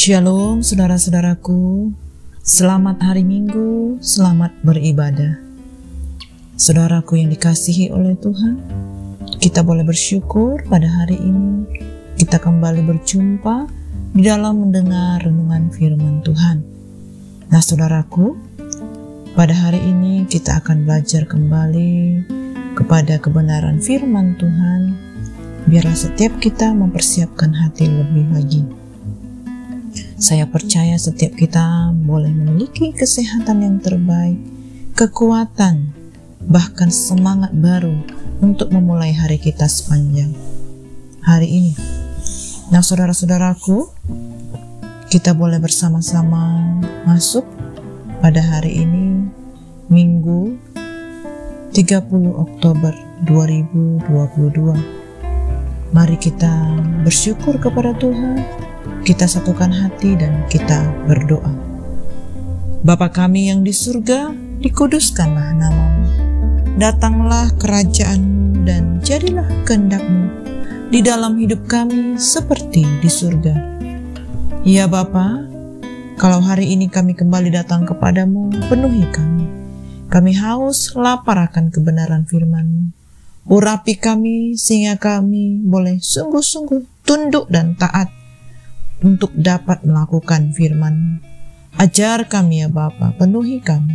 Shalom saudara-saudaraku, selamat hari Minggu, selamat beribadah. Saudaraku yang dikasihi oleh Tuhan, kita boleh bersyukur pada hari ini kita kembali berjumpa di dalam mendengar renungan firman Tuhan. Nah saudaraku, pada hari ini kita akan belajar kembali kepada kebenaran firman Tuhan. Biarlah setiap kita mempersiapkan hati lebih lagi. Saya percaya setiap kita boleh memiliki kesehatan yang terbaik, kekuatan, bahkan semangat baru untuk memulai hari kita sepanjang hari ini. Nah saudara-saudaraku, kita boleh bersama-sama masuk pada hari ini, Minggu 30 Oktober 2022. Mari kita bersyukur kepada Tuhan. Kita satukan hati dan kita berdoa. Bapa kami yang di surga, dikuduskanlah nama-Mu. Datanglah kerajaan-Mu dan jadilah kehendak-Mu di dalam hidup kami seperti di surga. Ya Bapa, kalau hari ini kami kembali datang kepadamu, penuhi kami. Kami haus, lapar akan kebenaran firman-Mu. Urapi kami sehingga kami boleh sungguh-sungguh tunduk dan taat untuk dapat melakukan firman. Ajar kami ya Bapa, penuhi kami,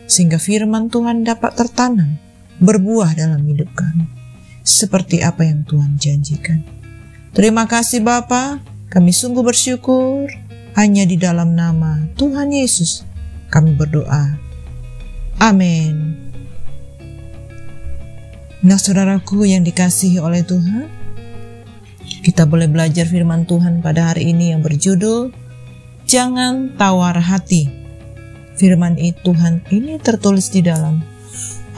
sehingga firman Tuhan dapat tertanam, berbuah dalam hidup kami, seperti apa yang Tuhan janjikan. Terima kasih Bapa, kami sungguh bersyukur, hanya di dalam nama Tuhan Yesus kami berdoa. Amin. Nah saudaraku yang dikasihi oleh Tuhan, kita boleh belajar firman Tuhan pada hari ini yang berjudul Jangan Tawar Hati. Firman Tuhan ini tertulis di dalam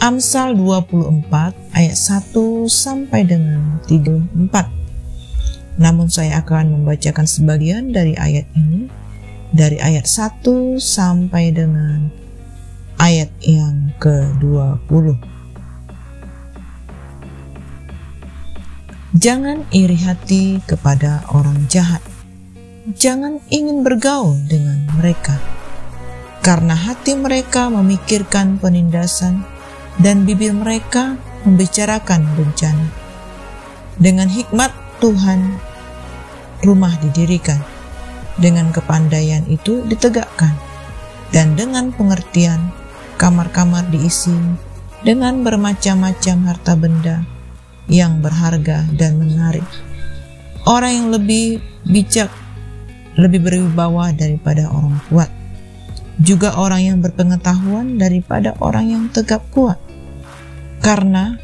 Amsal 24 ayat 1 sampai dengan 34. Namun saya akan membacakan sebagian dari ayat ini, dari ayat 1 sampai dengan ayat yang ke-20. Jangan iri hati kepada orang jahat. Jangan ingin bergaul dengan mereka, karena hati mereka memikirkan penindasan dan bibir mereka membicarakan bencana. Dengan hikmat Tuhan rumah didirikan, dengan kepandaian itu ditegakkan, dan dengan pengertian kamar-kamar diisi dengan bermacam-macam harta benda yang berharga dan menarik. Orang yang lebih bijak lebih berwibawa daripada orang kuat, juga orang yang berpengetahuan daripada orang yang tegap kuat. Karena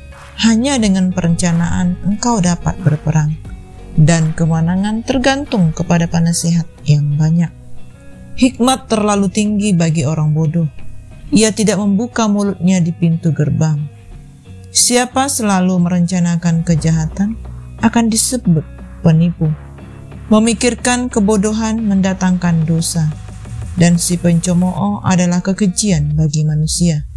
hanya dengan perencanaan engkau dapat berperang, dan kemenangan tergantung kepada penasihat yang banyak. Hikmat terlalu tinggi bagi orang bodoh. Ia tidak membuka mulutnya di pintu gerbang. Siapa selalu merencanakan kejahatan akan disebut penipu. Memikirkan kebodohan mendatangkan dosa, dan si pencemooh adalah kekejian bagi manusia.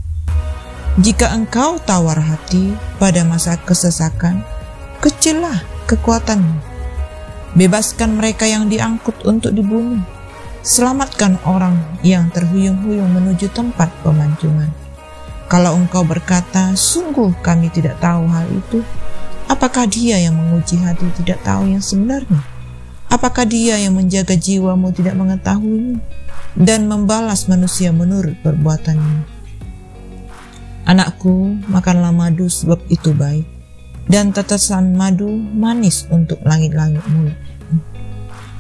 Jika engkau tawar hati pada masa kesesakan, kecillah kekuatanmu. Bebaskan mereka yang diangkut untuk dibunuh. Selamatkan orang yang terhuyung-huyung menuju tempat pemancingan. Kalau engkau berkata, sungguh kami tidak tahu hal itu, apakah dia yang menguji hati tidak tahu yang sebenarnya? Apakah dia yang menjaga jiwamu tidak mengetahuinya dan membalas manusia menurut perbuatannya? Anakku, makanlah madu sebab itu baik, dan tetesan madu manis untuk langit-langit mulut.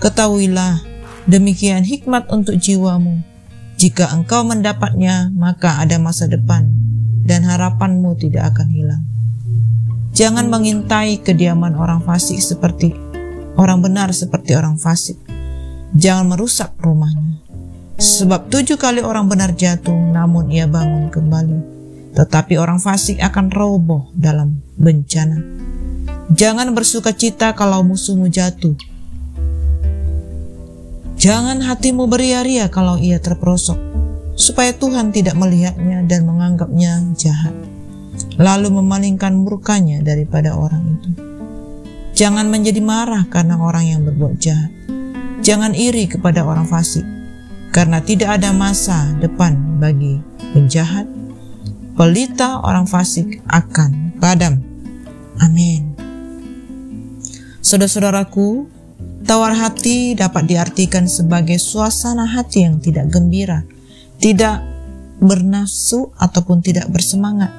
Ketahuilah, demikian hikmat untuk jiwamu. Jika engkau mendapatnya, maka ada masa depan, dan harapanmu tidak akan hilang. Jangan mengintai kediaman orang fasik seperti orang benar seperti orang fasik. Jangan merusak rumahnya. Sebab 7 kali orang benar jatuh, namun ia bangun kembali. Tetapi orang fasik akan roboh dalam bencana. Jangan bersuka cita kalau musuhmu jatuh. Jangan hatimu beria-ria kalau ia terperosok, supaya Tuhan tidak melihatnya dan menganggapnya jahat, lalu memalingkan murkanya daripada orang itu. Jangan menjadi marah karena orang yang berbuat jahat, Jangan iri kepada orang fasik, karena tidak ada masa depan bagi penjahat. Pelita orang fasik akan padam. Amin. Saudara-saudaraku, tawar hati dapat diartikan sebagai suasana hati yang tidak gembira, tidak bernafsu ataupun tidak bersemangat,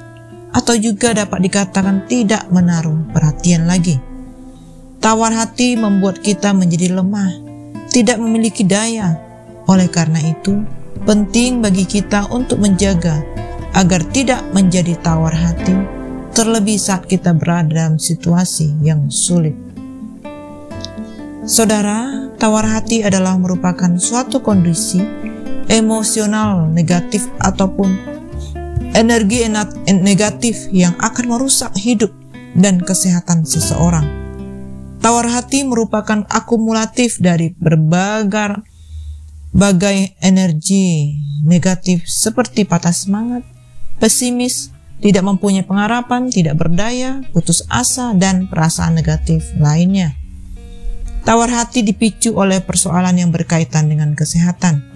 atau juga dapat dikatakan tidak menaruh perhatian lagi. Tawar hati membuat kita menjadi lemah, tidak memiliki daya. Oleh karena itu, penting bagi kita untuk menjaga agar tidak menjadi tawar hati, terlebih saat kita berada dalam situasi yang sulit. Saudara, tawar hati adalah merupakan suatu kondisi emosional negatif ataupun energi negatif yang akan merusak hidup dan kesehatan seseorang. Tawar hati merupakan akumulatif dari berbagai energi negatif seperti patah semangat, pesimis, tidak mempunyai pengharapan, tidak berdaya, putus asa, dan perasaan negatif lainnya. Tawar hati dipicu oleh persoalan yang berkaitan dengan kesehatan,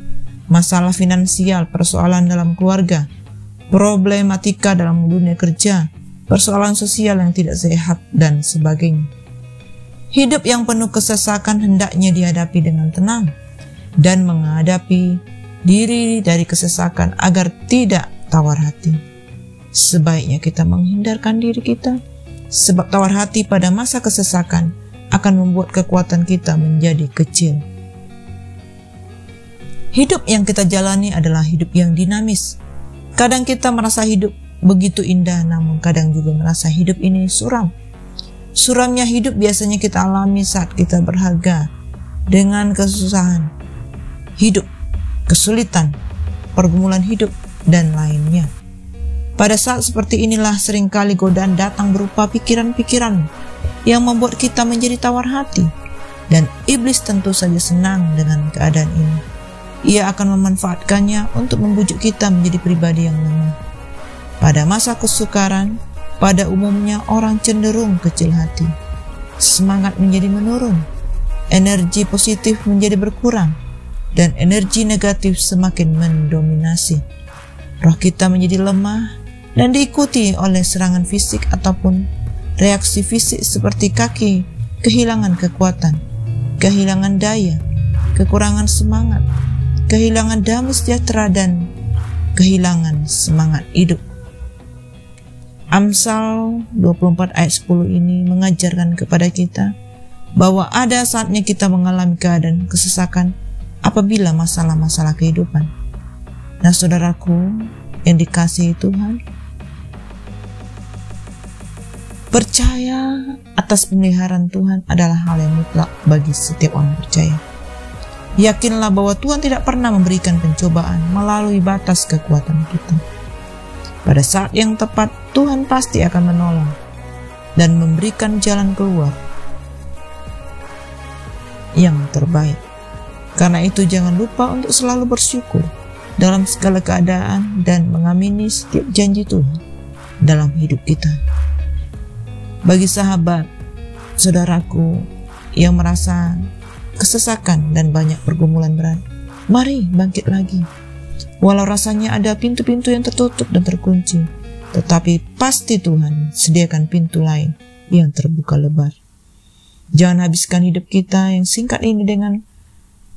masalah finansial, persoalan dalam keluarga, problematika dalam dunia kerja, persoalan sosial yang tidak sehat, dan sebagainya. Hidup yang penuh kesesakan hendaknya dihadapi dengan tenang dan menghadapi diri dari kesesakan agar tidak tawar hati. Sebaiknya kita menghindarkan diri kita, sebab tawar hati pada masa kesesakan akan membuat kekuatan kita menjadi kecil. Hidup yang kita jalani adalah hidup yang dinamis. Kadang kita merasa hidup begitu indah, namun kadang juga merasa hidup ini suram. Suramnya hidup biasanya kita alami saat kita berharga dengan kesusahan hidup, kesulitan, pergumulan hidup, dan lainnya. Pada saat seperti inilah seringkali godaan datang berupa pikiran-pikiran yang membuat kita menjadi tawar hati, dan iblis tentu saja senang dengan keadaan ini. Ia akan memanfaatkannya untuk membujuk kita menjadi pribadi yang lemah. Pada masa kesukaran, pada umumnya orang cenderung kecil hati, semangat menjadi menurun, energi positif menjadi berkurang, dan energi negatif semakin mendominasi. Roh kita menjadi lemah dan diikuti oleh serangan fisik ataupun reaksi fisik seperti kaki kehilangan kekuatan, kehilangan daya, kekurangan semangat, kehilangan damai sejahtera, dan kehilangan semangat hidup. Amsal 24 ayat 10 ini mengajarkan kepada kita bahwa ada saatnya kita mengalami keadaan kesesakan apabila masalah-masalah kehidupan. Nah, saudaraku yang dikasihi Tuhan, percaya atas pemeliharaan Tuhan adalah hal yang mutlak bagi setiap orang percaya. Yakinlah bahwa Tuhan tidak pernah memberikan pencobaan melalui batas kekuatan kita. Pada saat yang tepat, Tuhan pasti akan menolong dan memberikan jalan keluar yang terbaik. Karena itu jangan lupa untuk selalu bersyukur dalam segala keadaan dan mengamini setiap janji Tuhan dalam hidup kita. Bagi sahabat, saudaraku yang merasa kesesakan dan banyak pergumulan berat, mari bangkit lagi. Walau rasanya ada pintu-pintu yang tertutup dan terkunci, tetapi pasti Tuhan sediakan pintu lain yang terbuka lebar. Jangan habiskan hidup kita yang singkat ini dengan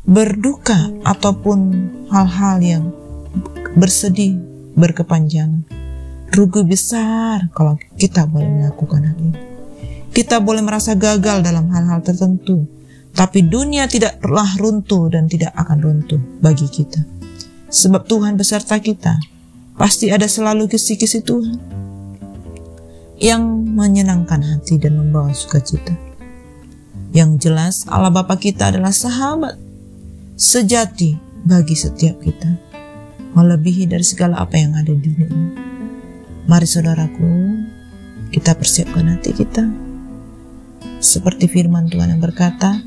berduka ataupun hal-hal yang bersedih berkepanjangan. Rugi besar kalau kita boleh melakukan hal ini. Kita boleh merasa gagal dalam hal-hal tertentu, tapi dunia tidaklah runtuh dan tidak akan runtuh bagi kita. Sebab Tuhan beserta kita. Pasti ada selalu kisi-kisi Tuhan yang menyenangkan hati dan membawa sukacita. Yang jelas Allah Bapa kita adalah sahabat sejati bagi setiap kita, melebihi dari segala apa yang ada di dunia ini. Mari saudaraku, kita persiapkan hati kita seperti firman Tuhan yang berkata,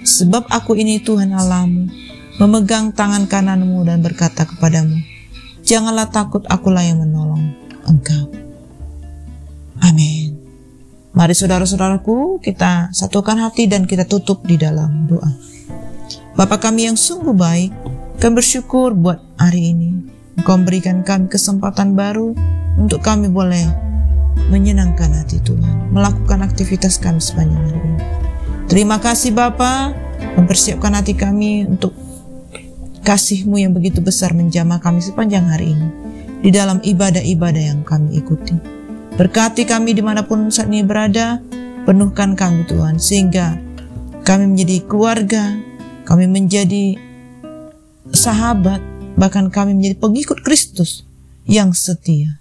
sebab aku ini Tuhan Allahmu, memegang tangan kananmu dan berkata kepadamu, janganlah takut, akulah yang menolong engkau. Amin. Mari saudara-saudaraku, kita satukan hati dan kita tutup di dalam doa. Bapa kami yang sungguh baik, kami bersyukur buat hari ini. Engkau berikan kami kesempatan baru untuk kami boleh menyenangkan hati Tuhan, melakukan aktivitas kami sepanjang hari ini. Terima kasih Bapa, mempersiapkan hati kami untuk kasih-Mu yang begitu besar menjamah kami sepanjang hari ini, di dalam ibadah-ibadah yang kami ikuti. Berkati kami dimanapun saat ini berada, penuhkan kami Tuhan, sehingga kami menjadi keluarga, kami menjadi sahabat, bahkan kami menjadi pengikut Kristus yang setia.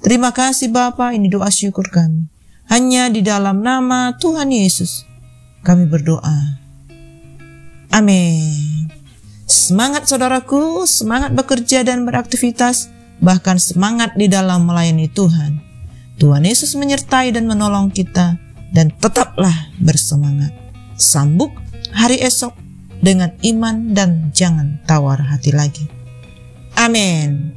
Terima kasih Bapa, ini doa syukur kami. Hanya di dalam nama Tuhan Yesus kami berdoa. Amin. Semangat saudaraku, semangat bekerja dan beraktivitas, bahkan semangat di dalam melayani Tuhan. Tuhan Yesus menyertai dan menolong kita, dan tetaplah bersemangat. Sambut hari esok dengan iman dan jangan tawar hati lagi. Amin.